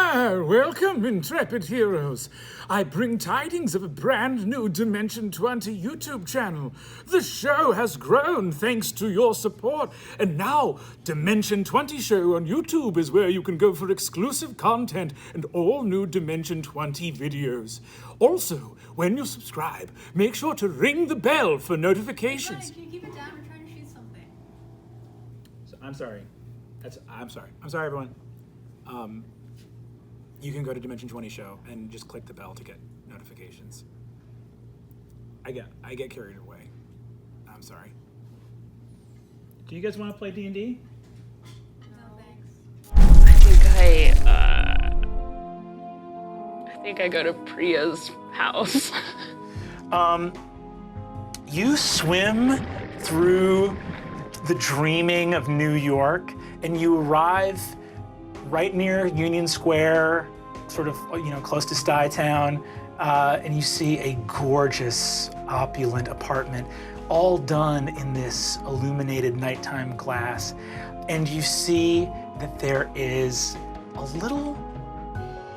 Welcome, intrepid heroes. I bring tidings of a brand new Dimension 20 YouTube channel. The show has grown thanks to your support, and now Dimension 20 Show on YouTube is where you can go for exclusive content and all new Dimension 20 videos. Also, when you subscribe, make sure to ring the bell for notifications. Can you keep it down? We're trying to shoot something. I'm sorry. I'm sorry, everyone. You can go to Dimension 20 Show and just click the bell to get notifications. I get carried away. I'm sorry. Do you guys want to play D&D? No, thanks. I think I go to Priya's house. You swim through the dreaming of New York, and you arrive right near Union Square, sort of, close to Stuytown, and you see a gorgeous, opulent apartment, all done in this illuminated nighttime glass. And you see that there is a little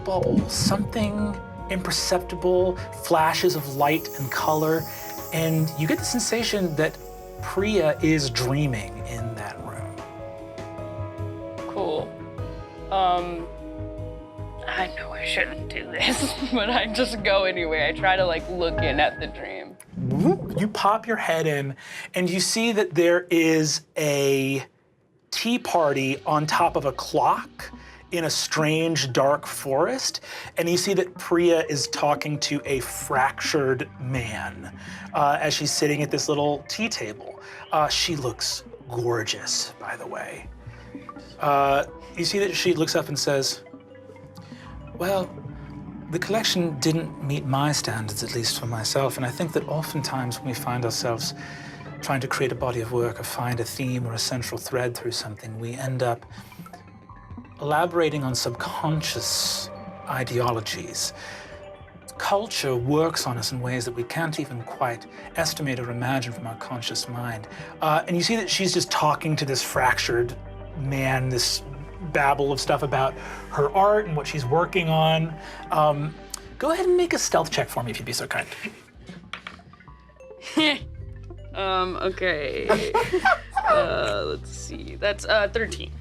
bubble, something imperceptible, flashes of light and color, and you get the sensation that Priya is dreaming in that room. Cool. I know I shouldn't do this, but I just go anyway. I try to look in at the dream. You pop your head in, and you see that there is a tea party on top of a clock in a strange, dark forest, and you see that Priya is talking to a fractured man as she's sitting at this little tea table. She looks gorgeous, by the way. You see that she looks up and says, "Well, the collection didn't meet my standards, at least for myself, and I think that oftentimes when we find ourselves trying to create a body of work or find a theme or a central thread through something, we end up elaborating on subconscious ideologies. Culture works on us in ways that we can't even quite estimate or imagine from our conscious mind." And you see that she's just talking to this fractured man, this babble of stuff about her art and what she's working on. Go ahead and make a stealth check for me if you'd be so kind. Okay. Let's see. That's 13.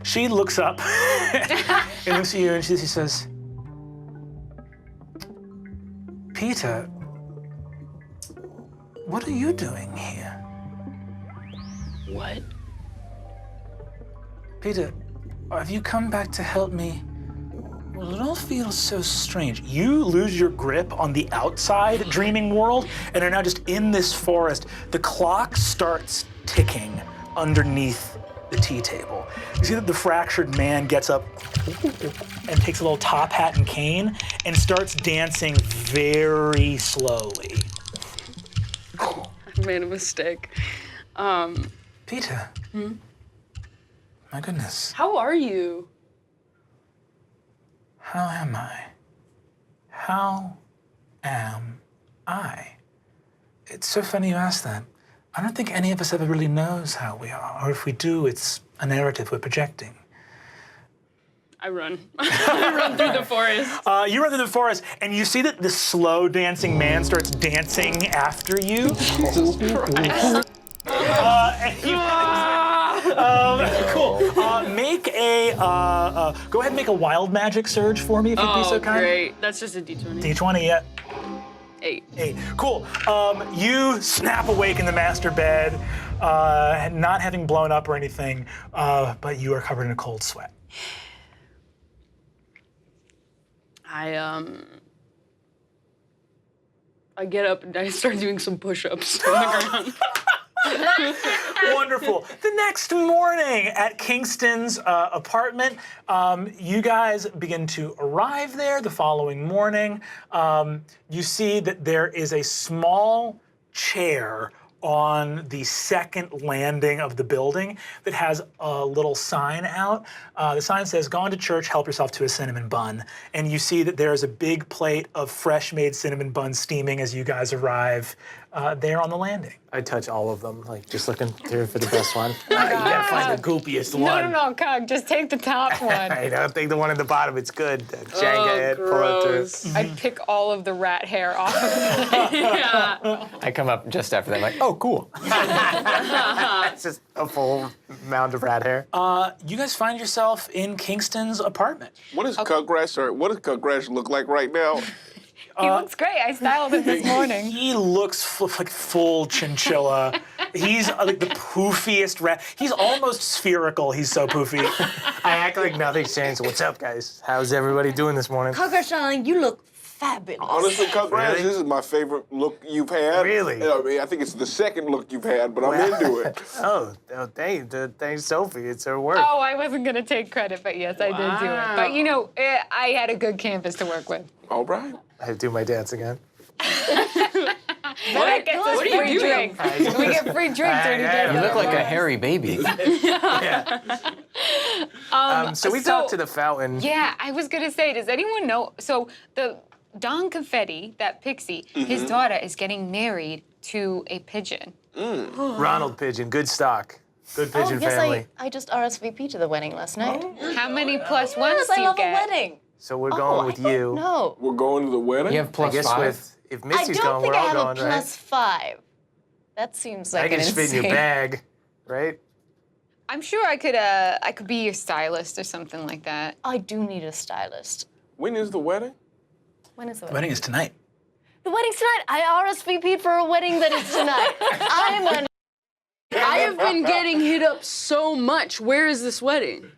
She looks up and looks at you and she says, "Peter, what are you doing here?" What? "Peter, have you come back to help me? Well, it all feels so strange." You lose your grip on the outside dreaming world and are now just in this forest. The clock starts ticking underneath the tea table. You see that the fractured man gets up and takes a little top hat and cane and starts dancing very slowly. I made a mistake. Peter. My goodness. How are you? How am I? How am I? It's so funny you ask that. I don't think any of us ever really knows how we are, or if we do, it's a narrative we're projecting. I run. I run through the forest. You run through the forest, and you see that the slow dancing man starts dancing after you. Jesus Christ. Cool. Make a, go ahead and make a wild magic surge for me if you'd be so kind. Oh, great. That's just a D20. D20, yeah. 8. 8. Cool. You snap awake in the master bed, not having blown up or anything, but you are covered in a cold sweat. I get up and I start doing some push-ups on the ground. Wonderful. The next morning at Kingston's apartment, you guys begin to arrive there the following morning. You see that there is a small chair on the second landing of the building that has a little sign out. The sign says, "Gone to church, help yourself to a cinnamon bun." And you see that there is a big plate of fresh made cinnamon buns steaming as you guys arrive there on the landing. I touch all of them, like just looking through for the best one. You gotta find the goopiest one. No, Cog, just take the top one. I don't think the one at the bottom. It's good. Jank it, pull it through. I'd pick all of the rat hair off of it. Yeah. I come up just after that, like, oh, cool. It's just a full mound of rat hair. You guys find yourself in Kingston's apartment. What does Cutgrass look like right now? He looks great. I styled him this morning. He looks like full chinchilla. He's like the poofiest rat. He's almost spherical. He's so poofy. I act like nothing's changed. What's up, guys? How's everybody doing this morning? Cutgrass, darling, you look fabulous. Honestly, Cutgrass, Really? this is my favorite look you've had. Really? I mean, I think it's the second look you've had, but I'm into it. Thanks, Sophie. It's her work. Oh, I wasn't going to take credit, but yes, I did do it. But, you know, I had a good canvas to work with. All right. I do my dance again. That gets us free drinks. We get free drinks when you do You look like a hairy baby. So we talked to the fountain. Yeah, I was going to say, does anyone know? So the Don Confetti, that pixie, his daughter is getting married to a pigeon. Ronald Pigeon, good stock. Good pigeon family. I just RSVP'd to the wedding last night. How many plus ones Yes, do I you love get? a wedding. So we're going with you. No. We're going to the wedding? You have plus I guess 5. if I Missy's don't going, think we're I all have going, a plus 5. That seems like right? I can an just fit in your insane- bag, right? I'm sure I could be your stylist or something like that. I do need a stylist. When is the wedding? When is the The wedding? wedding is tonight. The wedding's tonight. I RSVP'd for a wedding that is tonight. I'm an... I have been getting hit up so much. Where is this wedding?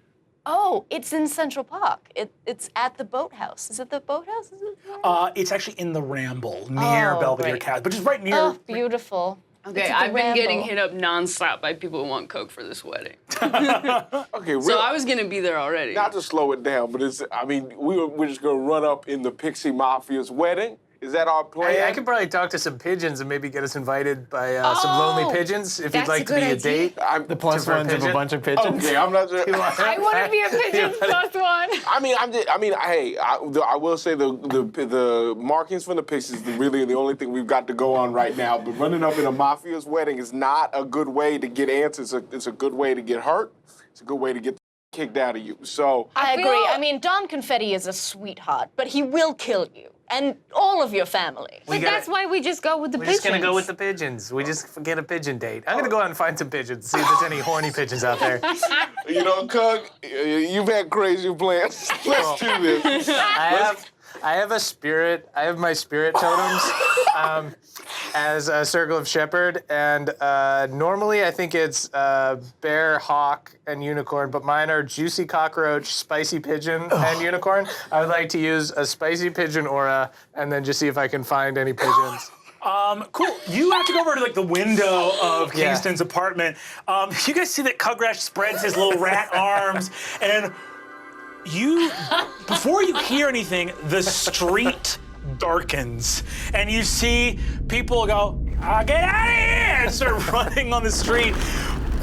Oh, it's in Central Park. It's at the boathouse. Is it the boathouse? Is it the boathouse? It's actually in the Ramble near Oh, Belvedere great. Castle, which is right near. Oh, beautiful. Okay, It's at the I've been getting Ramble. hit up nonstop by people who want Coke for this wedding. Okay, real, So I was gonna be there already. not to slow it down, but we're just going to run up in the Pixie Mafia's wedding. Is that our plan? I could probably talk to some pigeons and maybe get us invited by some lonely pigeons if you'd that's like a to be good a idea. date. The plus for a ones of a pigeon? bunch of pigeons. Okay, I'm not sure. I want to be a pigeon plus one. I will say the markings from the Pixies is really the only thing we've got to go on right now. But running up in a mafia's wedding is not a good way to get answers. It's a good way to get hurt. It's a good way to get kicked out of you. So I feel- agree. I mean, Don Confetti is a sweetheart, but he will kill you and all of your family. But that's why we just go with the We're pigeons. just gonna go with the pigeons. We just get a pigeon date. I'm gonna go out and find some pigeons, see if there's any horny pigeons out there. you know, Cug, you've had crazy plans. Let's do this. I have a spirit. I have my spirit totems as a circle of shepherd, and normally I think it's bear, hawk, and unicorn, but mine are juicy cockroach, spicy pigeon, and unicorn. I would like to use a spicy pigeon aura, and then just see if I can find any pigeons. Cool. You have to go over to like the window of Yeah. Kingston's apartment. You guys see that Cutgrass spreads his little rat arms, and before you hear anything, the street darkens, and you see people go, "Get out of here!" and start running on the street.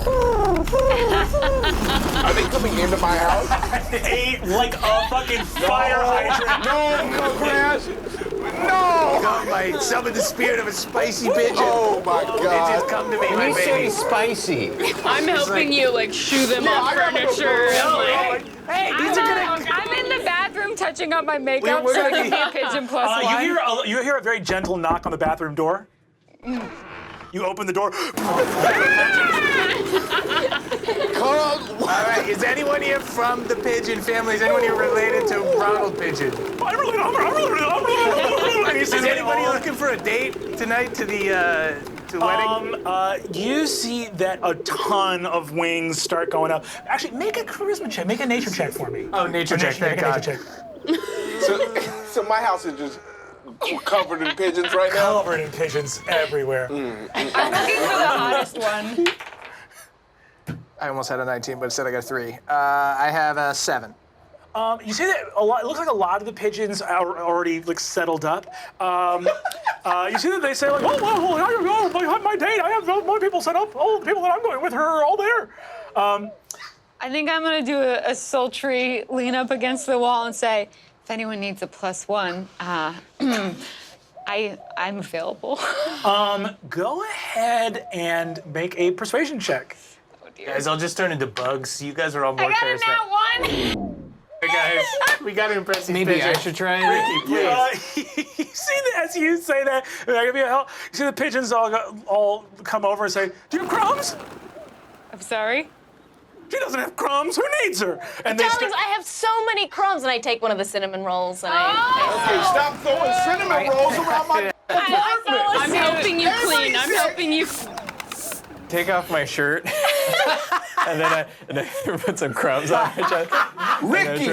Are they coming into my house? Like a fucking fire hydrant. No, Cutgrass. No. Summon the spirit of a spicy pigeon. Oh my It just God. come to me, When my you say baby. spicy, I'm helping you like shoo them off I gotta go furniture. first. Hey, these are gonna. I'm in the bathroom touching up my makeup We're so I gonna can be a pigeon plus one. You hear a very gentle knock on the bathroom door. You open the door. Cug, All right, is anyone here from the pigeon family? Is anyone here related to Ronald Pigeon? Is anybody looking for a date tonight to the wedding? You see that a ton of wings start going up. Actually, make a charisma check. Make a nature check for me. Oh, nature check, Make thank a nature God. check. so my house is just covered in pigeons right now. Covered in pigeons everywhere. I'm looking for the hottest one. I almost had a 19, but instead I got a 3. I have a 7. You see that it looks like a lot of the pigeons are already like settled up. You see that they say like, oh, well, I have my date. I have more people set up. All the people that I'm going with her are all there. I think I'm gonna do a sultry lean up against the wall and say, if anyone needs a plus one, I'm available. Go ahead and make a persuasion check. Oh dear. Guys, I'll just turn into bugs. You guys are all more I got a charismatic. nat one. Hey guys, we got to impress these Maybe I pigeons. should try it. You see that as you say that, they're gonna be a help. You see the pigeons all come over and say, "Do you have crumbs?" I'm sorry. She doesn't have crumbs. Who needs her? And they Darlings, I have so many crumbs, and I take one of the cinnamon rolls, and Okay, stop throwing cinnamon rolls around my I'm helping you clean. I'm helping you. Take off my shirt. and then I put some crumbs on my chest. Ricky!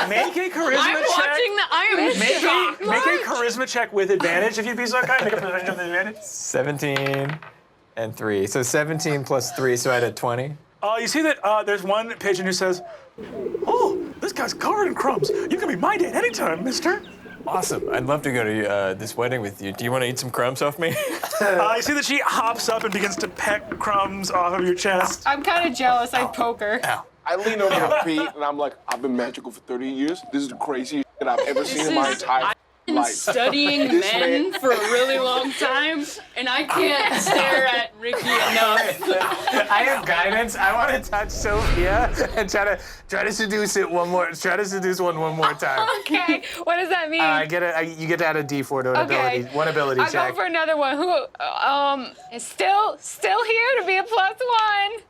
make a charisma I'm check. watching that. I am shocked. Make a charisma check with advantage if you'd be so kind. Make a percentage with advantage. 17 and 3. So 17 plus 3, so I had a 20. You see that there's one pigeon who says, "Oh, this guy's covered in crumbs. You can be my date anytime, mister." Awesome. I'd love to go to this wedding with you. Do you want to eat some crumbs off me? You see that she hops up and begins to peck crumbs off of your chest. I'm kind of jealous. I poke her. I lean over to Pete and I'm like, I've been magical for 30 years. This is the craziest shit I've ever seen in my entire been life. studying This men man- for a really long time, and I can't stare at Ricky enough. I have guidance. I want to touch Sophia and try to seduce it one more. Try to seduce one more time. Okay. What does that mean? You get to add a D4 to an ability. One ability I'll check. go for another one. Who is still here to be a +1?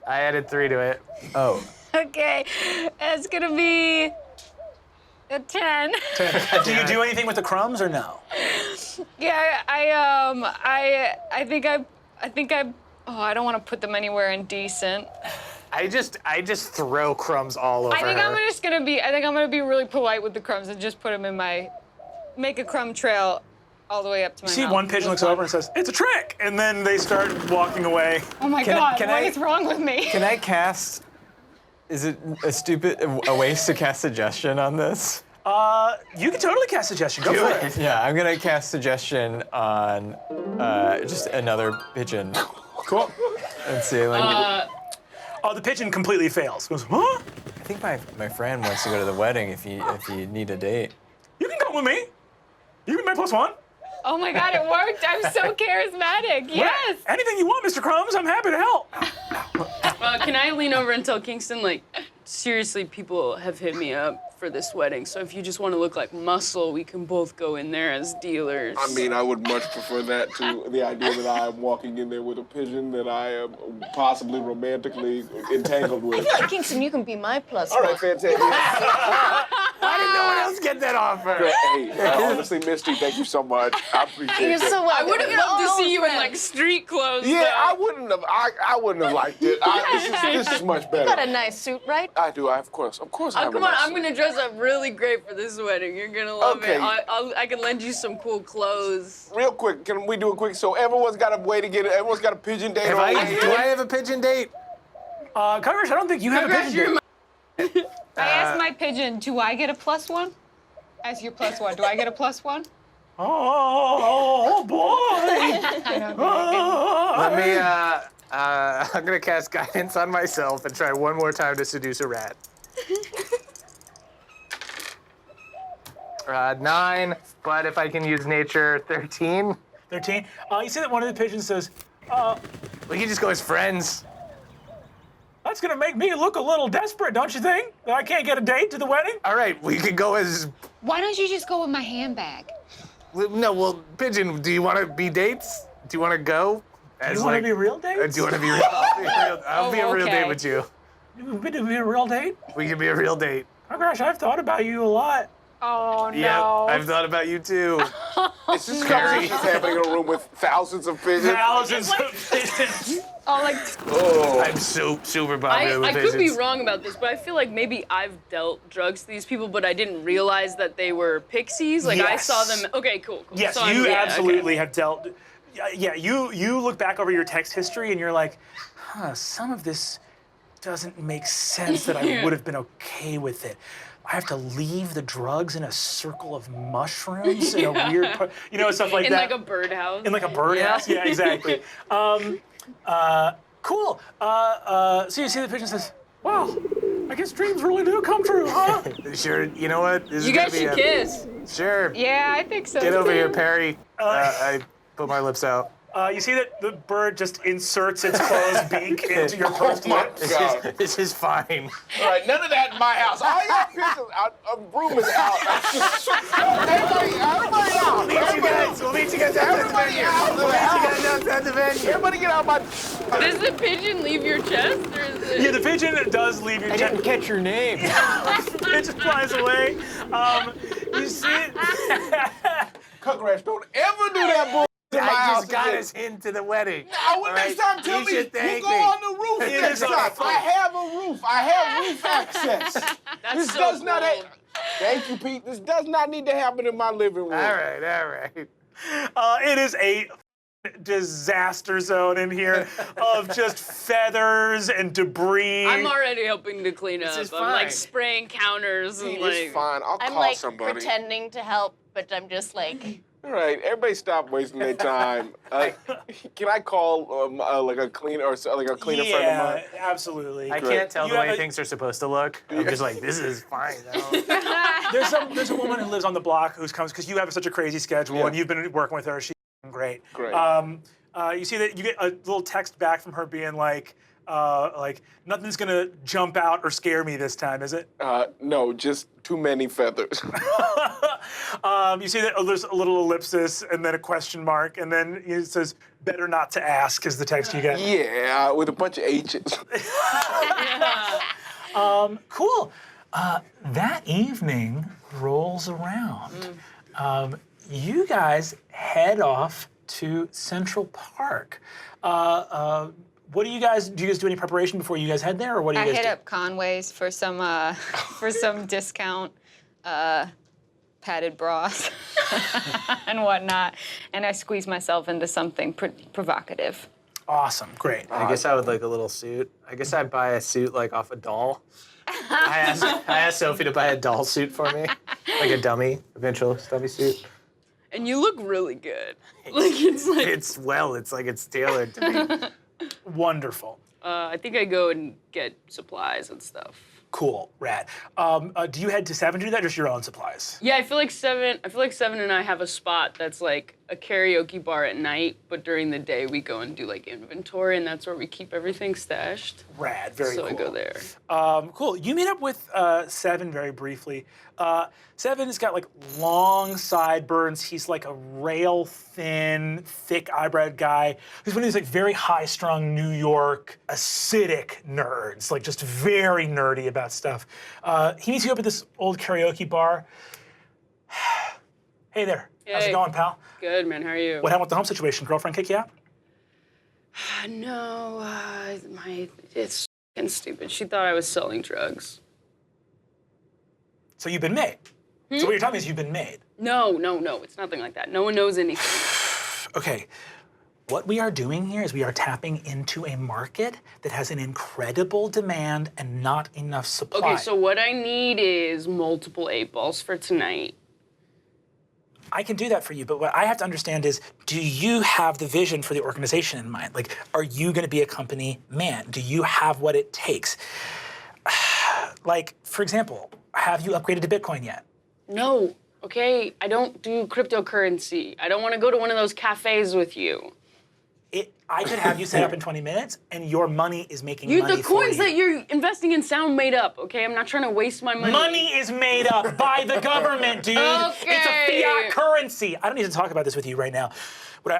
I added 3 to it. Oh. Okay, it's gonna be a 10. Do you do anything with the crumbs or no? Yeah, I think I. Oh, I don't want to put them anywhere indecent. I just throw crumbs all over I think her. I'm gonna be really polite with the crumbs and just put them in make a crumb trail all the way up to my See, mouth. one pigeon looks over and says, "It's a trick," and then they start walking away. Oh my Can I- God, can what I- is wrong with me? Can I cast? Is it a waste to cast suggestion on this? You can totally cast suggestion. Go for it. Yeah, I'm gonna cast suggestion on just another pigeon Cool. and see like. Oh, the pigeon completely fails. Goes, huh? I think my friend wants to go to the wedding if you need a date. You can come with me. You can be my +1. Oh my God, it worked. I'm so charismatic. Yes. Anything you want, Mr. Crumbs. I'm happy to help. Can I lean over and tell Kingston, like, seriously, people have hit me up for this wedding, so if you just want to look like muscle, we can both go in there as dealers. I mean, I would much prefer that to the idea that I am walking in there with a pigeon that I am possibly romantically entangled with. Kingston, you can be my +1. All right, fantastic. Why did no one else get that offer? Hey, honestly, Misty, thank you so much. I appreciate You're that. so welcome. I would have You're loved to all see you in, friends. like, street clothes, Yeah, though. I wouldn't have. I wouldn't have liked it. This is much better. You got a nice suit, right? I do. Of course. I Oh, have a come on, nice I'm suit. gonna dress up really great for this wedding. You're gonna love Okay. it. I can lend you some cool clothes. Real quick, can we do a quick? So everyone's got a way to get it. Everyone's got a pigeon date. Do I have a pigeon date? Congress, I don't think you have a Congrats, pigeon you're date. I asked my pigeon, do I get a +1? As your +1, do I get a +1? Oh, boy. Let me. I'm gonna cast guidance on myself and try one more time to seduce a rat. 9, but if I can use nature, 13. 13. You see that one of the pigeons says, We can just go as friends. "That's gonna make me look a little desperate, don't you think? That I can't get a date to the wedding?" All right, we could go as. Why don't you just go with my handbag? No, well, pigeon. Do you want to be dates? Do you want to go? As You want to be real dates? Do you want to be real? I'll be a real okay. date with you. You want to be a real date? We can be a real date. Congress, I've thought about you a lot. Oh no. Yeah, I've thought about you too. Is this conversation happening in a room with thousands of pigeons? Thousands of pigeons. Oh, like I'm super popular with I pigeons. could be wrong about this, but I feel like maybe I've dealt drugs to these people, but I didn't realize that they were pixies. Like I Yes. saw them. Okay, cool. Yes, So I'm- you yeah, absolutely okay. have dealt. Yeah, you look back over your text history and you're like, some of this doesn't make sense that I would have been okay with it. I have to leave the drugs in a circle of mushrooms in a weird, stuff like In that. like a birdhouse. In like a birdhouse? Yeah, exactly. Cool. So you see the pigeon says, "Wow, I guess dreams really do come true, huh? Sure, you know what? This You is gonna guys be should kiss. Sure. Yeah, I think so. Get over here, Perry. I put my lips out. You see that the bird just inserts its closed beak into your Oh pursed my lips. God. This is fine. All right, none of that in my house. All y'all pigeons out. Broom is out. Everybody out. We'll meet you guys outside the venue. Everybody out. We'll meet you guys outside the venue. Everybody get out my. Does the pigeon leave your chest, or is it? Yeah, the pigeon does leave your I chest. didn't catch your name. The pigeon flies away. You see it? Cuckrash, don't ever do that bull in my I house just got again. us into the wedding. I will next time tell You me. should We'll thank go me. on the roof It next is time. awful. I have a roof. I have roof access. That's This so does not. cool. Thank you, Pete. This does not need to happen in my living room. All right. It is a disaster zone in here of just feathers and debris. I'm already helping to clean up. is I'm like fine. spraying counters and Pete, like. it's fine. I'll I'm call like somebody. pretending to help, but I'm just like, All right, everybody stop wasting their time. Can I call like a cleaner or like a cleaner friend of mine? Absolutely. I can't tell You the have way a- things are supposed to look. I'm just like, this is fine though. There's a woman who lives on the block who comes because you have such a crazy schedule Yeah. and you've been working with her. She's great. Great. You see that you get a little text back from her being like nothing's gonna jump out or scare me this time, is it? No, just too many feathers. You see that there's a little ellipsis and then a question mark and then it says better not to ask is the text you get. Yeah, with a bunch of H's. Cool. That evening rolls around. You guys head off to Central Park. What do you guys do? You guys do any preparation before you guys head there, or what do you I guys hit do? up Conway's for some for some discount padded bras and whatnot, and I squeeze myself into something provocative. Awesome, great. I guess I would like a little suit. I guess I'd buy a suit like off a doll. I asked Sophie to buy a doll suit for me, like a dummy, a ventriloquist dummy suit. And you look really good. Like it's like. It's like it's tailored to me. Wonderful. I think I go and get supplies and stuff. Cool, rad. Do you head to 7 to do that, or just your own supplies? Yeah, I feel like Seven and I have a spot that's like a karaoke bar at night, but during the day we go and do like inventory, and that's where we keep everything stashed. Rad, very So cool. I go there. Cool. You meet up with Seven very briefly. Seven has got like long sideburns. He's like a rail thin, thick eyebrowed guy. He's one of these like very high strung New York acidic nerds, like just very nerdy about stuff. He meets you up at this old karaoke bar. Hey there. How's it Hey. going, pal? Good, man. How are you? What happened with the home situation? Girlfriend kick you out? No, it's f***ing stupid. She thought I was selling drugs. So you've been made. So what you're telling me is you've been made. No, it's nothing like that. No one knows anything. Okay, what we are doing here is we are tapping into a market that has an incredible demand and not enough supply. Okay, so what I need is multiple 8 balls for tonight. I can do that for you, but what I have to understand is, do you have the vision for the organization in mind? Like, are you gonna be a company man? Do you have what it takes? Like, for example, have you upgraded to Bitcoin yet? No, okay? I don't do cryptocurrency. I don't want to go to one of those cafes with you. I could have you set up in 20 minutes, and your money is making You, money the for coins you. that you're investing in sound made up, okay? I'm not trying to waste my money. Money is made up by the government, dude. It's a Okay. fiat currency. I don't need to talk about this with you right now.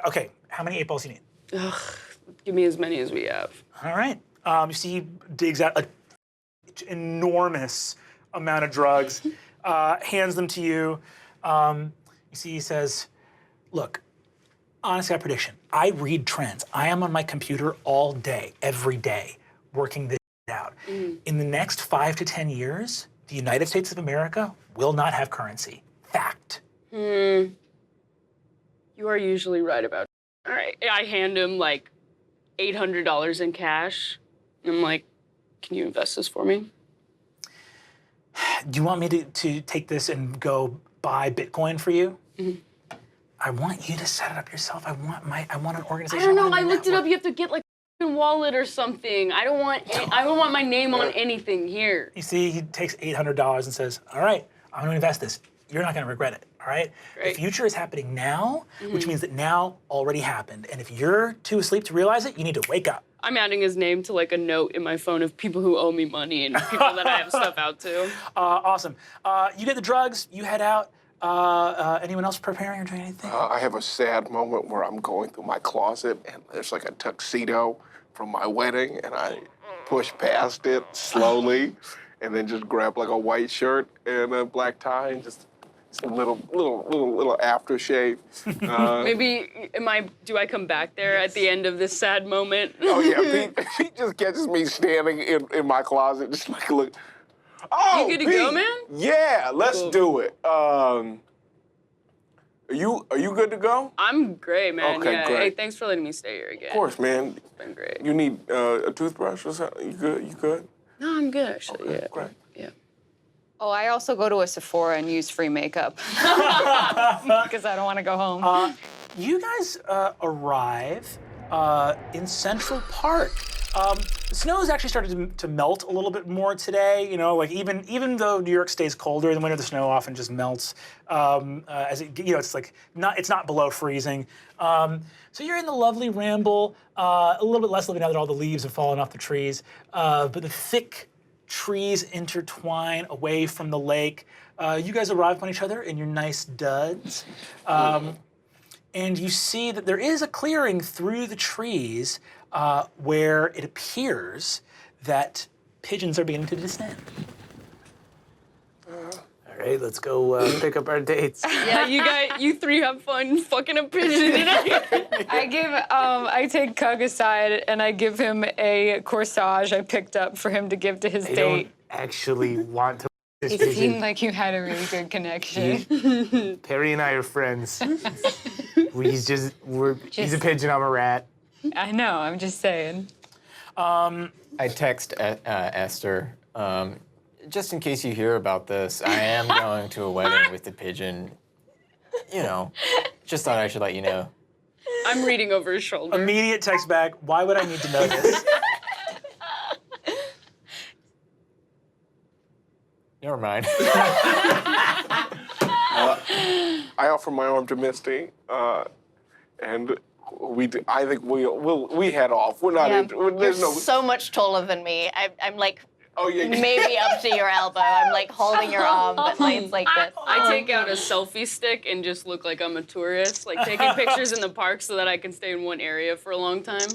Okay, how many 8 balls do you need? Give me as many as we have. All right. You see, he digs out an enormous amount of drugs, hands them to you. You see, he says, look, honest guy prediction. I read trends. I am on my computer all day, every day, working this out. In the next 5 to 10 years, the United States of America will not have currency. Fact. You are usually right about. All right, I hand him like $800 in cash. And I'm like, can you invest this for me? Do you want me to take this and go buy Bitcoin for you? I want you to set it up yourself. I want an organization. I don't know. want a I looked it network. up. You have to get like wallet or something. I don't want my name on anything here. You see, he takes $800 and says, all right, I'm gonna invest this. You're not gonna regret it, all right? Great. The future is happening now, which means that now already happened. And if you're too asleep to realize it, you need to wake up. I'm adding his name to like a note in my phone of people who owe me money and people that I have stuff out to. Awesome. You get the drugs, you head out. Anyone else preparing or doing anything? I have a sad moment where I'm going through my closet and there's like a tuxedo from my wedding, and I push past it slowly, and then just grab like a white shirt and a black tie and just a little aftershave. Maybe do I come back there at the end of this sad moment? Oh yeah, Pete just catches me standing in my closet, just like look. Oh, You good to Pete, go, man? Yeah, let's Cool. do it. Are you good to go? I'm great, man. Okay, yeah. great. Hey, thanks for letting me stay here again. Of course, man. It's been great. You need a toothbrush or something? You good? You good? No, I'm good actually. Okay, Yeah. great. Yeah. Oh, I also go to a Sephora and use free makeup because I don't want to go home. You guys arrive in Central Park. The snow has actually started to melt a little bit more today. You know, like even though New York stays colder in the winter, the snow often just melts. As it, you know, it's not below freezing. So you're in the lovely Ramble. A little bit less lovely now that all the leaves have fallen off the trees. But the thick trees intertwine away from the lake. You guys arrive upon each other in your nice duds. And you see that there is a clearing through the trees where it appears that pigeons are beginning to descend. All right, let's go pick up our dates. Yeah, you three have fun fucking a pigeon tonight. I take Cug aside and I give him a corsage I picked up for him to give to his I don't date. actually want to this It seemed pigeon. like you had a really good connection. Perry and I are friends. He's a pigeon, I'm a rat. I know, I'm just saying. I text Esther, just in case you hear about this, I am going to a wedding with the pigeon. You know, just thought I should let you know. I'm reading over his shoulder. Immediate text back, why would I need to know this? Never mind. I offer my arm to Misty, and I think we head off. We're not. You're There's no. so much taller than me. I'm like Oh yeah. maybe up to your elbow. I'm like holding your arm, but like, it's like this. I take out a selfie stick and just look like I'm a tourist, like taking pictures in the park so that I can stay in one area for a long time.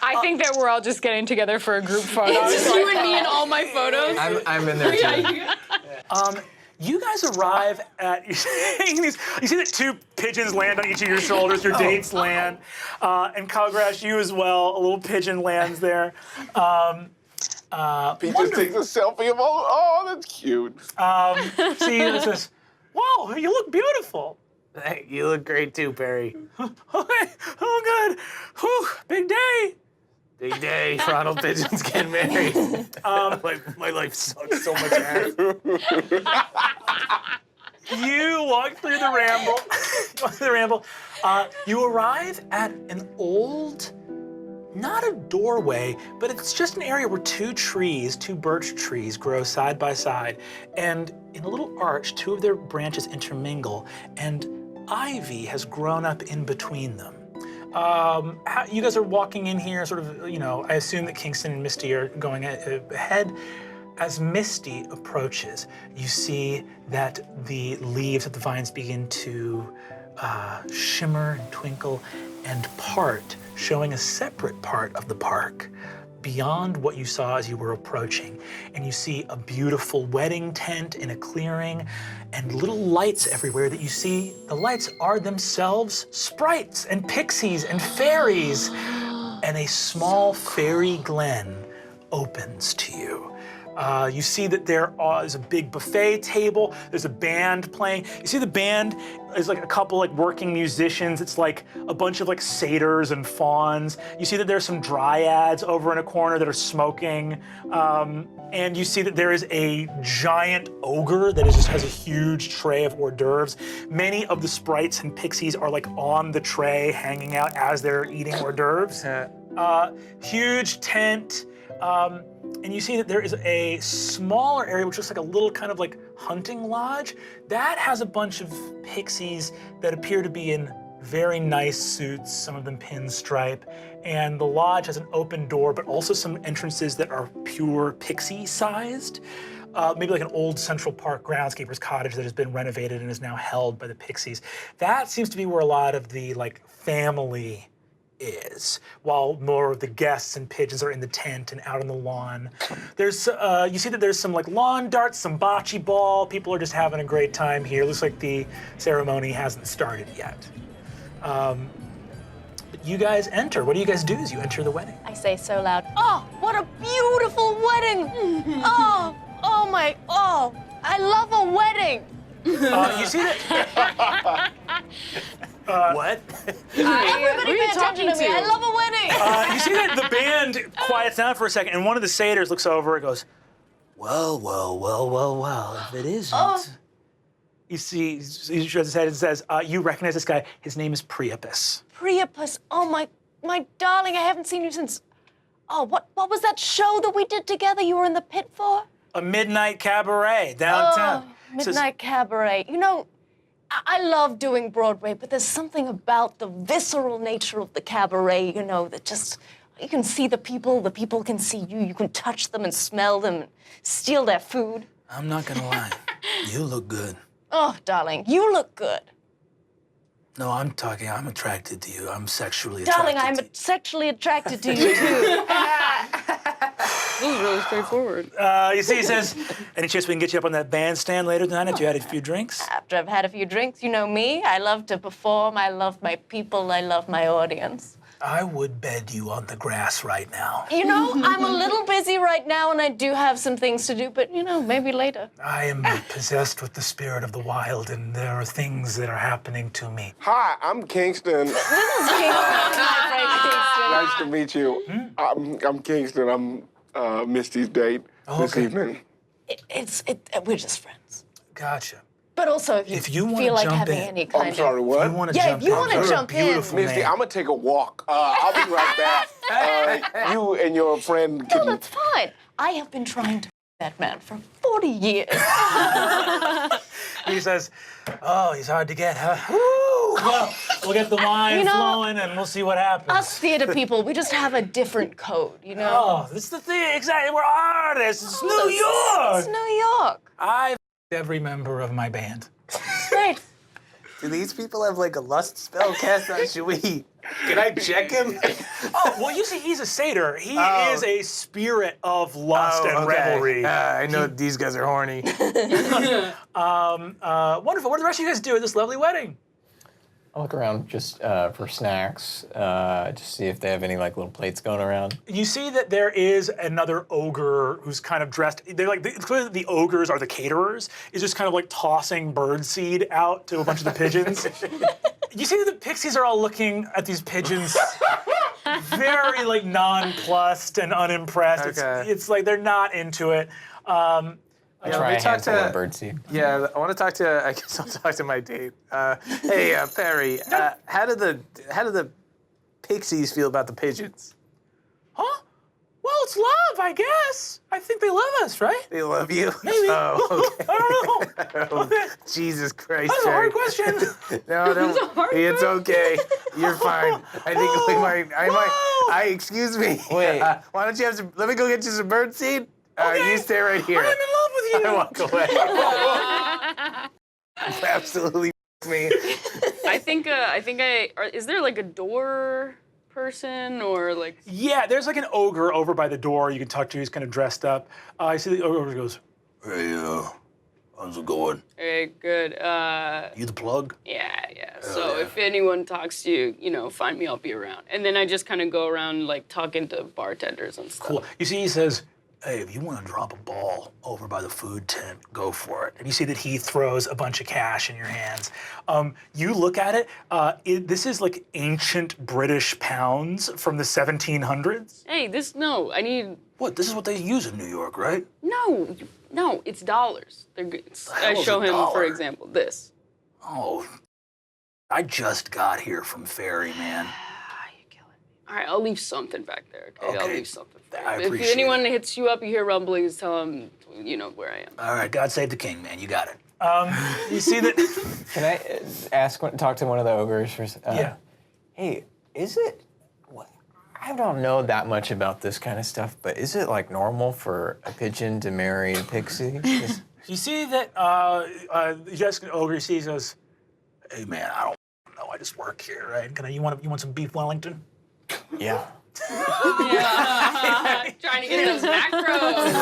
I think that we're all just getting together for a group photo. It's just you and me in all my photos. I'm in there too. You guys arrive at, you see that two pigeons land on each of your shoulders, your dates land, and Calgrash, you as well, a little pigeon lands there. Pete just takes a selfie of all. Oh, that's cute. See, it says, whoa, you look beautiful. Hey, you look great too, Perry. Okay, oh good, whew, big day. Big day, Ronald Pigeon's getting married. My life sucks so much ass. You walk through the ramble. You arrive at an old, not a doorway, but it's just an area where two birch trees grow side by side. And in a little arch, two of their branches intermingle, and ivy has grown up in between them. You guys are walking in here, sort of, you know, I assume that Kingston and Misty are going ahead. As Misty approaches, you see that the leaves of the vines begin to shimmer and twinkle and part, showing a separate part of the park beyond what you saw as you were approaching. And you see a beautiful wedding tent in a clearing and little lights everywhere that you see. The lights are themselves sprites and pixies and fairies. And a small fairy glen opens to you. You see that there is a big buffet table. There's a band playing. You see the band is like a couple like working musicians. It's like a bunch of like satyrs and fauns. You see that there's some dryads over in a corner that are smoking. And you see that there is a giant ogre that just has a huge tray of hors d'oeuvres. Many of the sprites and pixies are like on the tray hanging out as they're eating hors d'oeuvres. Huge tent. And you see that there is a smaller area, which looks like a little kind of like hunting lodge. That has a bunch of pixies that appear to be in very nice suits, some of them pinstripe. And the lodge has an open door, but also some entrances that are pure pixie-sized. Maybe like an old Central Park groundskeeper's cottage that has been renovated and is now held by the pixies. That seems to be where a lot of the like family is, while more of the guests and pigeons are in the tent and out on the lawn. There's, you see that there's some like lawn darts, some bocce ball. People are just having a great time here. Looks like the ceremony hasn't started yet. But you guys enter. What do you guys do as you enter the wedding? I say so loud, oh, what a beautiful wedding! Oh, I love a wedding! You see that? What? Everybody pay attention to me, I love a wedding! You see that the band quiets down for a second, and one of the satyrs looks over and goes, well, if it isn't. You see, he shakes his head and says, you recognize this guy. His name is Priapus. Priapus, oh my darling, I haven't seen you since, what was that show that we did together you were in the pit for? A midnight cabaret downtown. Midnight Cabaret. You know, I love doing Broadway, but there's something about the visceral nature of the cabaret, you know, that just, you can see the people can see you, you can touch them and smell them, and steal their food. I'm not gonna lie, you look good. Oh, darling, you look good. No, I'm attracted to you. I'm sexually attracted Darling, I'm to you. sexually attracted to you, too. This is really straightforward. You see, he says, any chance we can get you up on that bandstand later tonight after you had a few drinks? After I've had a few drinks, you know me, I love to perform, I love my people, I love my audience. I would bed you on the grass right now. You know, I'm a little busy right now and I do have some things to do, but you know, maybe later. I am possessed with the spirit of the wild, and there are things that are happening to me. Hi, I'm Kingston. This is Kingston. Nice to meet you. I'm Kingston. I'm Misty's date this evening. We're just friends. Gotcha. But also, if you wanna feel like jump having in. any kind I'm sorry, what? If you want to Yeah, jump if you in, wanna you're a jump in. beautiful Misty, man. I'm gonna take a walk. I'll be right back. You and your friend No, can. that's fine. I have been trying to that man for 40 years. He says, oh, he's hard to get, huh? Woo! Well, we'll get the wine You know, flowing and we'll see what happens. Us theater people, we just have a different code, you know? Oh, this is the thing, exactly. We're artists. It's New York. It's New York. I've every member of my band. Great. Do these people have like a lust spell cast on? Should we? Can I check him? Oh, well, you see, he's a satyr. He is a spirit of lust and revelry. I know these guys are horny. Wonderful. What do the rest of you guys do at this lovely wedding? I'll look around just for snacks, just see if they have any like little plates going around. You see that there is another ogre who's kind of dressed. They're like clearly the ogres are the caterers. Is just kind of like tossing birdseed out to a bunch of the pigeons. You see that the pixies are all looking at these pigeons, very like nonplussed and unimpressed. Okay. It's like they're not into it. I try a handful of birdseed. Yeah, I want to talk to. I guess I'll talk to my date. Hey, Perry. How do the pixies feel about the pigeons? Huh? Well, it's love, I guess. I think they love us, right? They love you. Maybe. Oh, okay. I don't know. Okay. Jesus Christ, That's a Perry. hard question. No, don't. It's okay. You're fine. I think we might. Excuse me. Wait. Why don't you have some? Let me go get you some birdseed. Okay. You stay right here. I'm in love with you. I walk away. Absolutely me. Is there like a door person or like? Yeah, there's like an ogre over by the door you can talk to. He's kind of dressed up. I see the ogre goes, hey, how's it going? Hey, good. You the plug? Yeah. So if anyone talks to you, you know, find me. I'll be around. And then I just kind of go around like talking to bartenders and stuff. Cool. You see, he says, hey, if you want to drop a ball over by the food tent, go for it. And you see that he throws a bunch of cash in your hands. You look at it, this is like ancient British pounds from the 1700s. Hey, I need. What, this is what they use in New York, right? No, it's dollars. They're good. I hell is show a him, dollar? for example, this. Oh, I just got here from Ferry, man. You're killing me. All right, I'll leave something back there. Okay, I'll Okay. leave something. I If appreciate anyone it. hits you up, you hear rumblings, tell them you know where I am. All right, God save the king, man. You got it. You see that? Can I talk to one of the ogres for a second? Yeah. Hey, is it? I don't know that much about this kind of stuff, but is it like normal for a pigeon to marry a pixie? You see that Jessica Ogre sees goes, hey man, I don't know, I just work here, right? You want some beef Wellington? Yeah. Trying to get those macros.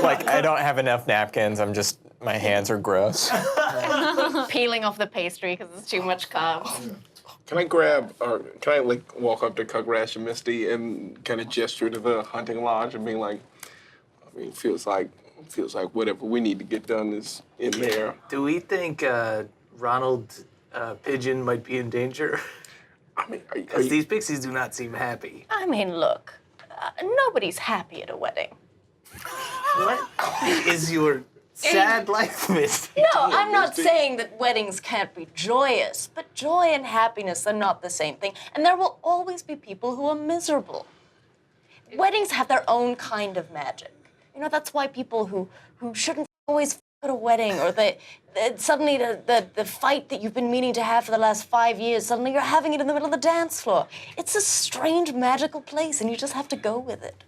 Like I don't have enough napkins. My hands are gross. Peeling off the pastry because it's too much carbs. Can I walk up to Cugrash and Misty and kind of gesture to the hunting lodge and being like, I mean, feels like whatever we need to get done is in there. Do we think Ronald Pigeon might be in danger? I mean, Because these pixies do not seem happy. I mean, look, nobody's happy at a wedding. What is your sad life, Misty? No, I'm not saying that weddings can't be joyous, but joy and happiness are not the same thing, and there will always be people who are miserable. Weddings have their own kind of magic. You know, that's why people who shouldn't always at a wedding, or suddenly the fight that you've been meaning to have for the last 5 years, suddenly you're having it in the middle of the dance floor. It's a strange, magical place, and you just have to go with it.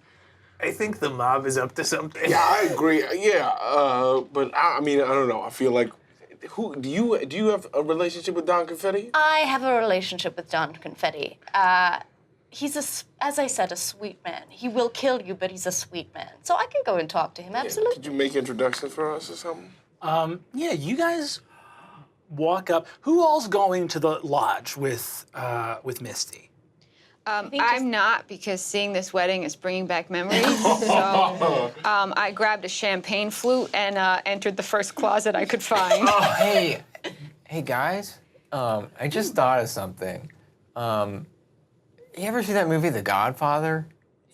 I think the mob is up to something. Yeah, I agree. Yeah, but I mean, I don't know. I feel like, do you have a relationship with Don Confetti? I have a relationship with Don Confetti. He's, as I said, a sweet man. He will kill you, but he's a sweet man. So I can go and talk to him, absolutely. Could you make introductions for us or something? Yeah, you guys walk up. Who all's going to the lodge with Misty? I'm not, because seeing this wedding is bringing back memories. So I grabbed a champagne flute and entered the first closet I could find. Oh, hey guys. I just thought of something. You ever see that movie, The Godfather?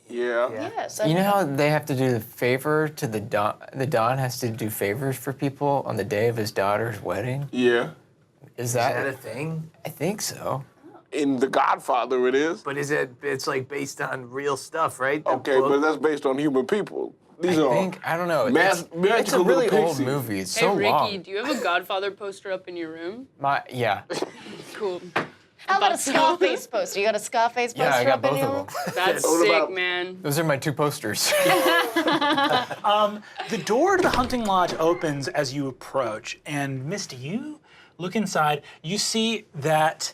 Yeah. Yes. You know how they have to do the favor to the Don? The Don has to do favors for people on the day of his daughter's wedding? Yeah. Is Is that that a thing? I think so. In The Godfather, it is. But it's like based on real stuff, right? The Okay, book? but that's based on human people. These are I don't know. Magical It's a really little old pixies. movie. It's Hey, so Ricky, long. do you have a Godfather poster up in your room? Yeah. Cool. How about a Scarface poster? You got a Scarface poster Yeah, I got up in both your of room? them. That's What sick, about- man. Those are my 2 posters. The door to the hunting lodge opens as you approach, and Misty, you look inside. You see that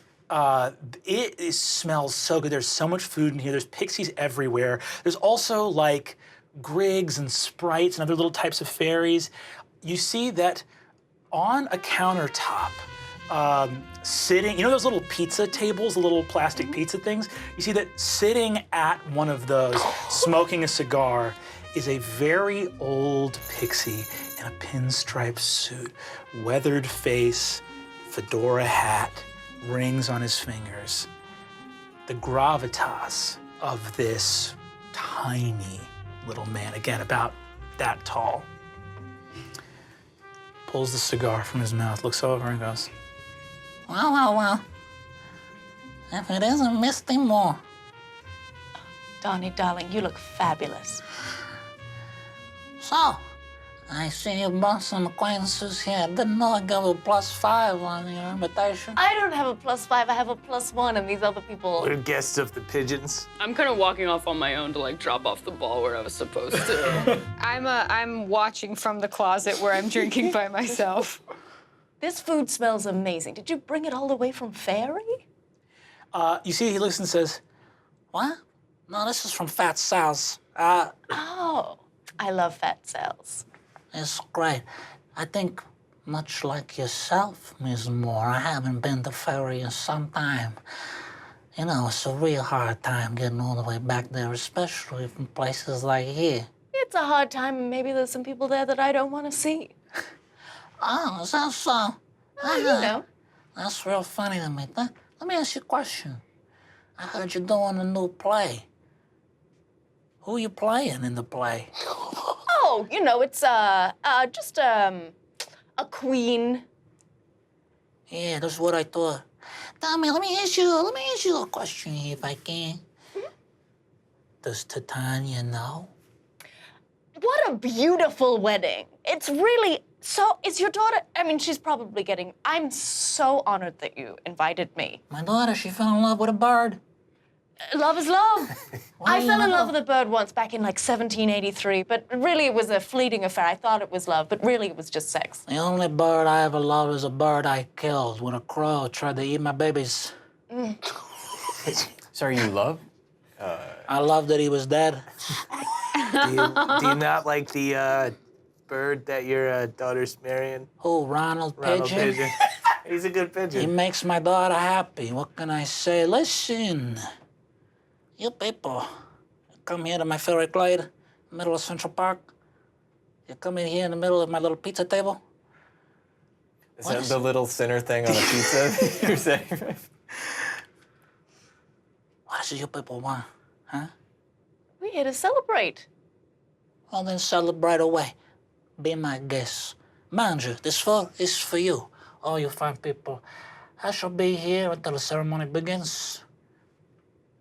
it smells so good. There's so much food in here. There's pixies everywhere. There's also like grigs and sprites and other little types of fairies. You see that on a countertop, sitting, you know those little pizza tables, the little plastic pizza things? You see that sitting at one of those, smoking a cigar, is a very old pixie in a pinstripe suit, weathered face, fedora hat, rings on his fingers. The gravitas of this tiny little man, again, about that tall, pulls the cigar from his mouth, looks over and goes, Well. If it isn't Misty Moore. Donnie, darling, you look fabulous. So, I see you brought some acquaintances here. Didn't know I gave a +5 on your invitation. I don't have a +5, I have a +1, and these other people. We're guests of the Pigeons. I'm kind of walking off on my own to like drop off the ball where I was supposed to. I'm watching from the closet where I'm drinking by myself. This food smells amazing. Did you bring it all the way from Fairy? you see, he looks and says, What? No, this is from Fat Sal's. Oh, I love fat cells. It's great. I think, much like yourself, Miss Moore, I haven't been to Ferry in some time. You know, it's a real hard time getting all the way back there, especially from places like here. It's a hard time, and maybe there's some people there that I don't want to see. Oh, is that so? Oh, you know. That's real funny to me. Let me ask you a question. I heard you're doing a new play. Who you playing in the play? Oh, you know, it's just a queen. Yeah, that's what I thought. Tell me, let me ask you a question here if I can. Does Titania know? What a beautiful wedding. It's really so. Is your daughter? I mean, she's probably getting. I'm so honored that you invited me. My daughter, she fell in love with a bird. Love is love. I do fell you in love know? with a bird once back in like 1783, but really it was a fleeting affair. I thought it was love, but really it was just sex. The only bird I ever loved is a bird I killed when a crow tried to eat my babies. Sorry, you love? I loved that he was dead. Do you not like the bird that your daughter's marrying? Who, Ronald Ronald Pigeon? Pigeon. He's a good He pigeon. makes my daughter happy. What can I say? Listen, you people, come here to my favorite glade, middle of Central Park. You come in here in the middle of my little pizza table. Is What that is the it? little center thing on a pizza you're saying? What do you people want, huh? We're here to celebrate. Well, then celebrate away. Be my guest. Mind you, this food is for you, all you fine people. I shall be here until the ceremony begins.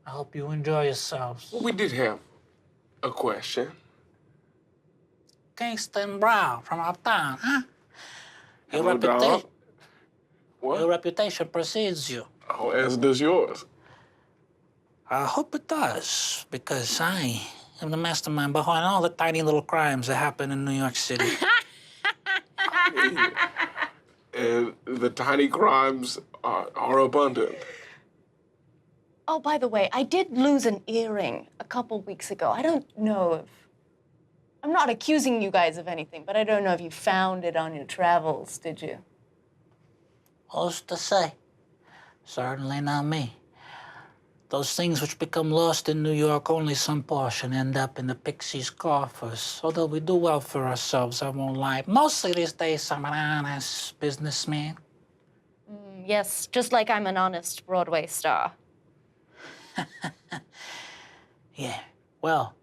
I hope you enjoy yourselves. We did have a question. Kingston Brown from uptown, huh? Your Hello, Don. reputation, What? your reputation precedes you. Oh, as does yours. I hope it does, because I am the mastermind behind all the tiny little crimes that happen in New York City. And the tiny crimes are abundant. Oh, by the way, I did lose an earring a couple weeks ago. I don't know if. I'm not accusing you guys of anything, but I don't know if you found it on your travels, did you? Who's to say? Certainly not me. Those things which become lost in New York, only some portion end up in the Pixies' coffers. Although we do well for ourselves, I won't lie. Mostly these days, I'm an honest businessman. Yes, just like I'm an honest Broadway star. Yeah, well,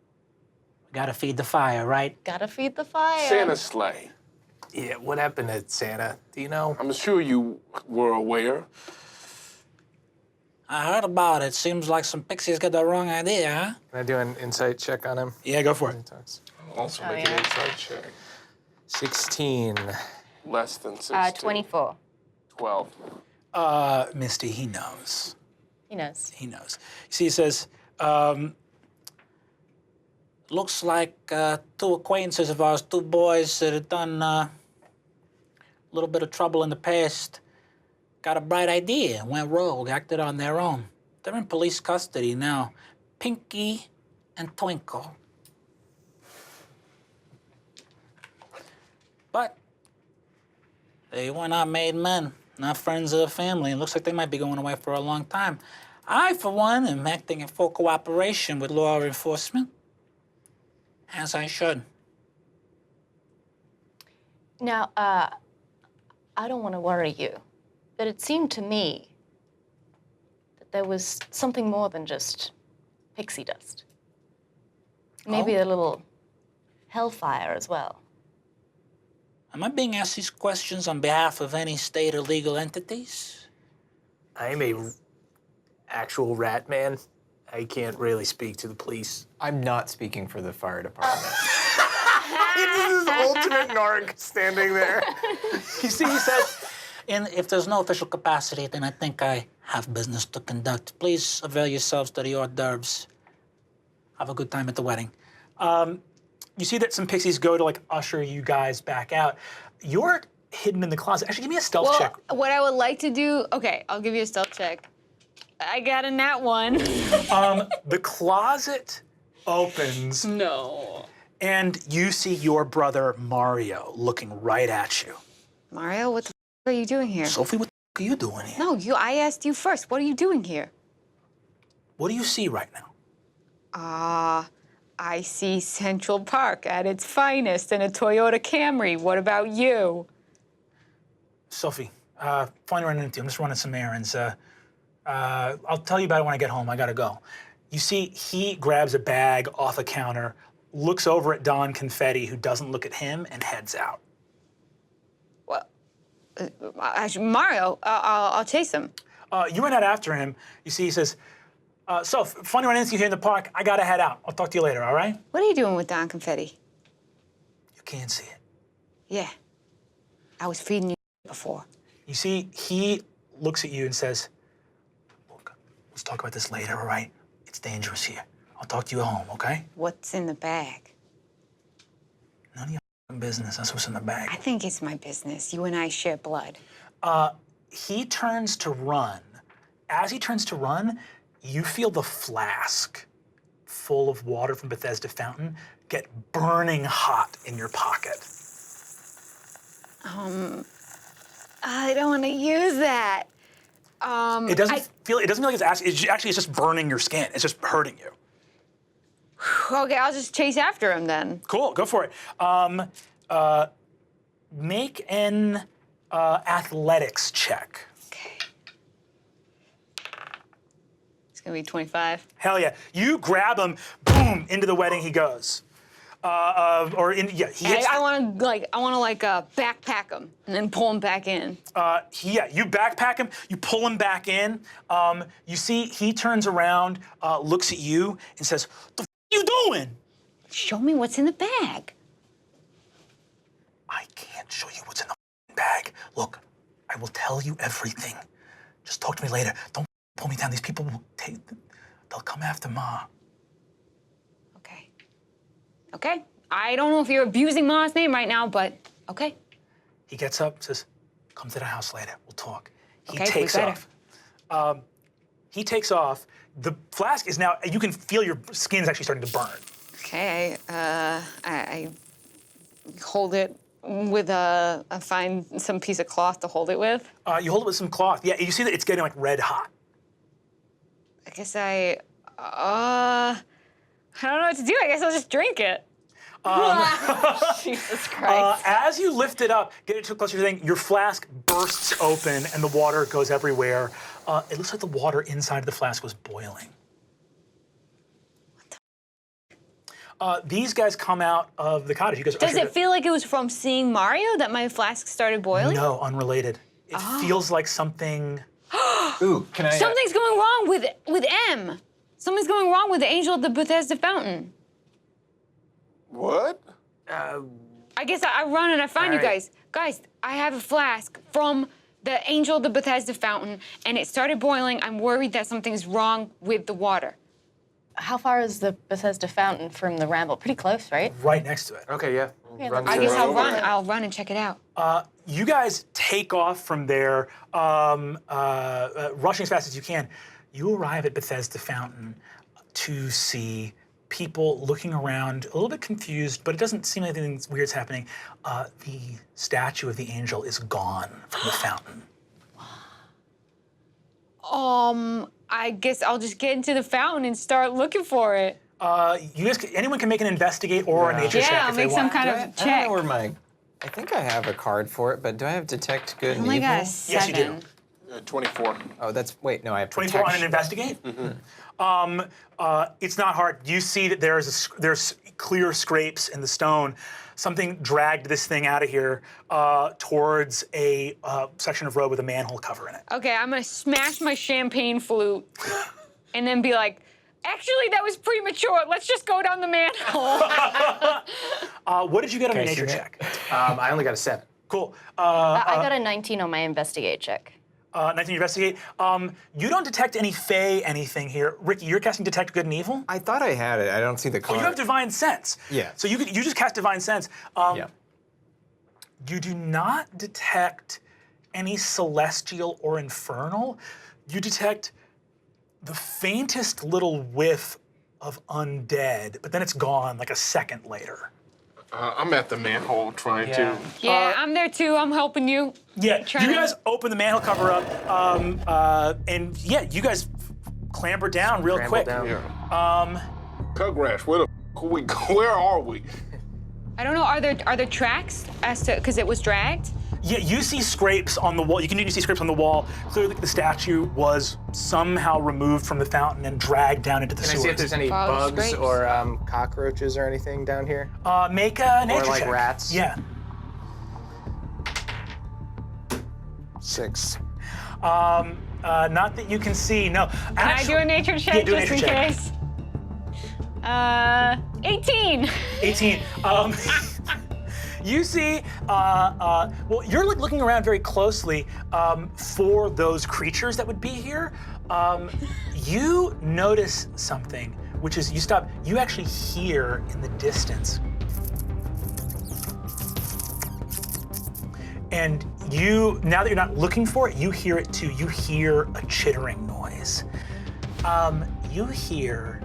we gotta feed the fire, right? Gotta feed the fire. Santa's sleigh. Yeah, what happened to Santa? Do you know? I'm sure you were aware. I heard about it. Seems like some pixies got the wrong idea, huh? Can I do an insight check on him? Yeah, go for it. Also Oh, make yeah. an insight check. 16. Less than 16. 24. 12. Misty, he knows. He knows. He knows. See, he says, Looks like two acquaintances of ours, two boys that had done a little bit of trouble in the past, got a bright idea, went rogue, acted on their own. They're in police custody now. Pinky and Twinkle. But they were not made men, not friends of the family. It looks like they might be going away for a long time. I, for one, am acting in full cooperation with law enforcement, as I should. Now, I don't want to worry you, but it seemed to me that there was something more than just pixie dust. Maybe a little hellfire as well. Am I being asked these questions on behalf of any state or legal entities? I am a actual rat man. I can't really speak to the police. I'm not speaking for the fire department. This is ultimate narc standing there. You see, he says, and if there's no official capacity, then I think I have business to conduct. Please avail yourselves to the hors d'oeuvres. Have a good time at the wedding. you see that some pixies go to like usher you guys back out. You're hidden in the closet. Actually, give me a stealth check. What I would like to do, okay, I'll give you a stealth check. I got a nat 1. The closet opens No. and you see your brother Mario looking right at you. Mario, what the are you doing here? Sophie, what the are you doing here? No, I asked you first. What are you doing here? What do you see right now? I see Central Park at its finest in a Toyota Camry. What about you? Sophie, flying around empty. I'm just running some errands. I'll tell you about it when I get home. I gotta go. You see, he grabs a bag off a counter, looks over at Don Confetti, who doesn't look at him, and heads out. Well, Mario, I'll chase him. You run out after him. You see, he says, so, funny run into you here in the park. I gotta head out. I'll talk to you later, all right? What are you doing with Don Confetti? You can't see it. Yeah. I was feeding you before. You see, he looks at you and says, look, let's talk about this later, all right? It's dangerous here. I'll talk to you at home, okay? What's in the bag? None of your business. That's what's in the bag. I think it's my business. You and I share blood. He turns to run. As he turns to run, you feel the flask full of water from Bethesda Fountain get burning hot in your pocket. I don't want to use that. It doesn't feel like it's acid. It's just burning your skin. It's just hurting you. Okay, I'll just chase after him then. Cool, go for it. Make an athletics check. Okay. It's gonna be 25. Hell yeah. You grab him, boom, into the wedding he goes. He hits. I want to backpack him and then pull him back in. You backpack him, you pull him back in. You see, he turns around, looks at you, and says, "The f you doing?" Show me what's in the bag. I can't show you what's in the bag. Look, I will tell you everything. Just talk to me later. Don't pull me down. These people they'll come after Ma. Okay. Okay. I don't know if you're abusing Ma's name right now, but okay. He gets up, says, "Come to the house later. We'll talk." He Okay, takes we better. off. He takes off. The flask is now, you can feel your skin's actually starting to burn. Okay. I hold it with I find some piece of cloth to hold it with. You hold it with some cloth. Yeah, you see that it's getting like red hot. I guess I don't know what to do. I guess I'll just drink it. Jesus Christ. As you lift it up, get it to a closer thing, your flask bursts open and the water goes everywhere. It looks like the water inside of the flask was boiling. These guys come out of the cottage. You guys Does it feel like it was from seeing Mario that my flask started boiling? No, unrelated. It feels like something. Ooh, can I? Something's going wrong with M. Something's going wrong with the Angel of the Bethesda Fountain. What? I guess I run and I find you guys. Guys, I have a flask from the Angel of the Bethesda Fountain, and it started boiling. I'm worried that something's wrong with the water. How far is the Bethesda Fountain from the Ramble? Pretty close, right? Right next to it. Okay, yeah. I guess I'll run and check it out. You guys take off from there, rushing as fast as you can. You arrive at Bethesda Fountain to see people looking around, a little bit confused, but it doesn't seem like anything weird's happening. The statue of the angel is gone from the fountain. I guess I'll just get into the fountain and start looking for it. Anyone can make an investigate or a nature check Yeah, if I'll they make some want. kind I of don't check. know where I think I have a card for it, but do I have detect good Oh and my evil? gosh, 7. Yes, you do. 24. Oh, wait, no, I have 24 on an protection. investigate? It's not hard. You see that there's clear scrapes in the stone. Something dragged this thing out of here towards a section of road with a manhole cover in it. Okay, I'm gonna smash my champagne flute and then be like, actually, that was premature. Let's just go down the manhole. What did you get on your I see nature that? check? I only got a 7. Cool. I got a 19 on my investigate check. 19 investigate. You don't detect any fey anything here. Ricky, you're casting detect good and evil? I thought I had it. I don't see the Oh, card. you have divine sense. Yeah. So you just cast divine sense. Yeah. You do not detect any celestial or infernal. You detect the faintest little whiff of undead, but then it's gone like a second later. I'm at the manhole trying to. Yeah, I'm there too. I'm helping you. Yeah, Trying you to- guys open the manhole cover up, and yeah, you guys clamber down real Scramble quick. down. Cugrash, where the f we go? Where are we? I don't know. Are there tracks as to because it was dragged? Yeah, you see scrapes on the wall. You continue to see scrapes on the wall. Clearly, the statue was somehow removed from the fountain and dragged down into the Can I sewers. see if there's any Follow bugs scrapes. or cockroaches or anything down here? Make a nature Or like check. rats? Yeah. 6. Not that you can see. No. Can I do a nature check do a just nature in check. case? 18. 18. You see, well, you're like looking around very closely for those creatures that would be here. You notice something, which is you actually hear in the distance. And now that you're not looking for it, you hear it too. You hear a chittering noise. You hear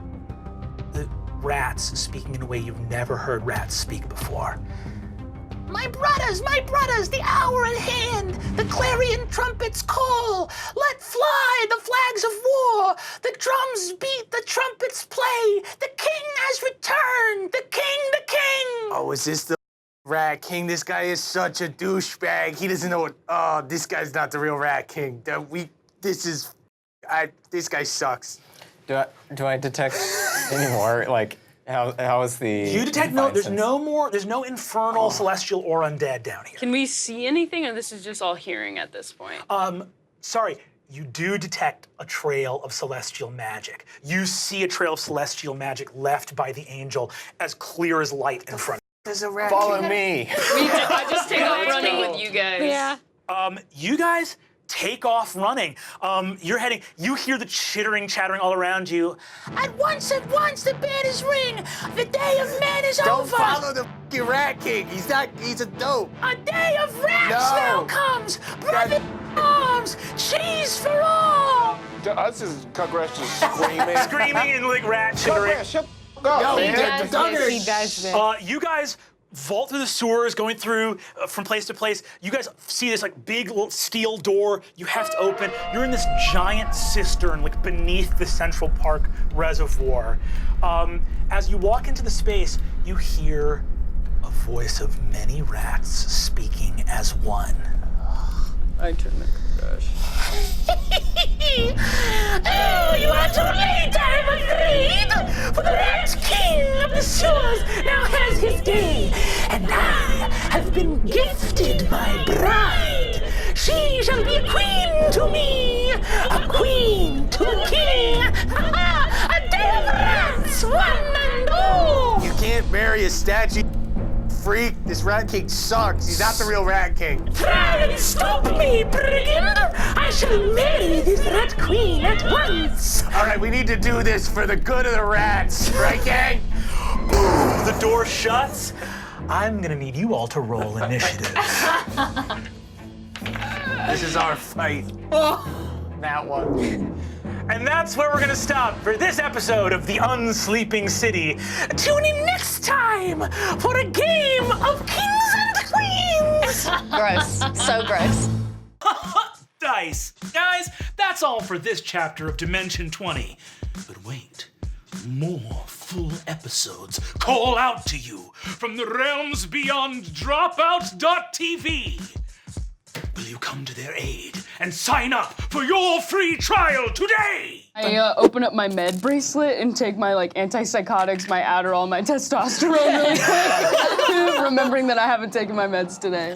the rats speaking in a way you've never heard rats speak before. My brothers, the hour at hand. The clarion trumpets call. Let fly the flags of war. The drums beat, the trumpets play. The king has returned. The king. Oh, is this the Rat King? This guy is such a douchebag. He doesn't know what. Oh, this guy's not the real Rat King. This guy sucks. Do I detect any more? Like, how is the? You detect there's no infernal, celestial, or undead down here. Can we see anything, or this is just all hearing at this point? Sorry, you do detect a trail of celestial magic. You see a trail of celestial magic left by the angel as clear as light in front. There's a rat. Follow me. I just take off running with you guys. Yeah. You guys take off running. You hear the chattering all around you. At once, the banners ring. The day of man is Don't over. follow the f***ing Rat King. He's a dope. A day of rats No. now comes. Brother arms, cheese for all. To us, is Congress just screaming. Screaming and like rat chittering. Congress, shut the f*** up, man. He does this. You guys vault through the sewers, going through from place to place. You guys see this like big little steel door you have to open. You're in this giant cistern like beneath the Central Park reservoir. As you walk into the space, you hear a voice of many rats speaking as one. I turn to crush. Oh, you are too late, I'm afraid. For the Rat King of the sewers now has his day, and I have been gifted my bride. She shall be a queen to me, a queen to the king. A day of rats, one and all. You can't marry a statue. Freak, this Rat King sucks. He's not the real Rat King. Try and stop me, brigand. I shall marry this rat queen at once. All right, we need to do this for the good of the rats, right, gang? Boom, the door shuts. I'm gonna need you all to roll initiative. This is our fight. That one. And that's where we're gonna stop for this episode of The Unsleeping City. Tune in next time for a game of kings and queens. Gross. So gross. Dice. Guys, that's all for this chapter of Dimension 20. But wait, more full episodes call out to you from the realms beyond Dropout.tv. Will you come to their aid and sign up for your free trial today? I open up my med bracelet and take my antipsychotics, my Adderall, my testosterone really quick, remembering that I haven't taken my meds today.